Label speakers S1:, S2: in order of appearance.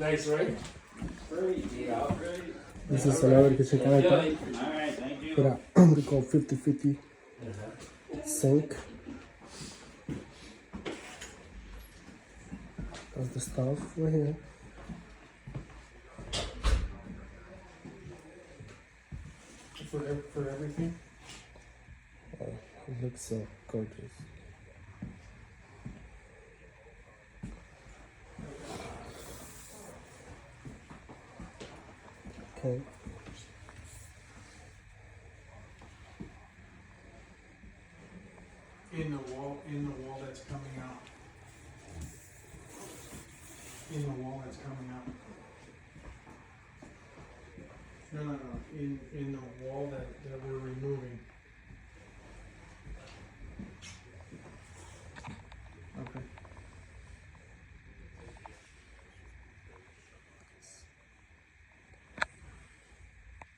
S1: Nice, right?
S2: Great, yeah, great.
S3: This is another que se conecta.
S2: Alright, thank you.
S3: Mira, I'm gonna go 50-50 sync. That's the stuff right here.
S1: For everything.
S3: Oh, it looks so gorgeous. Okay.
S1: In the wall that's coming out. In the wall that's coming out. No. In the wall that we're removing.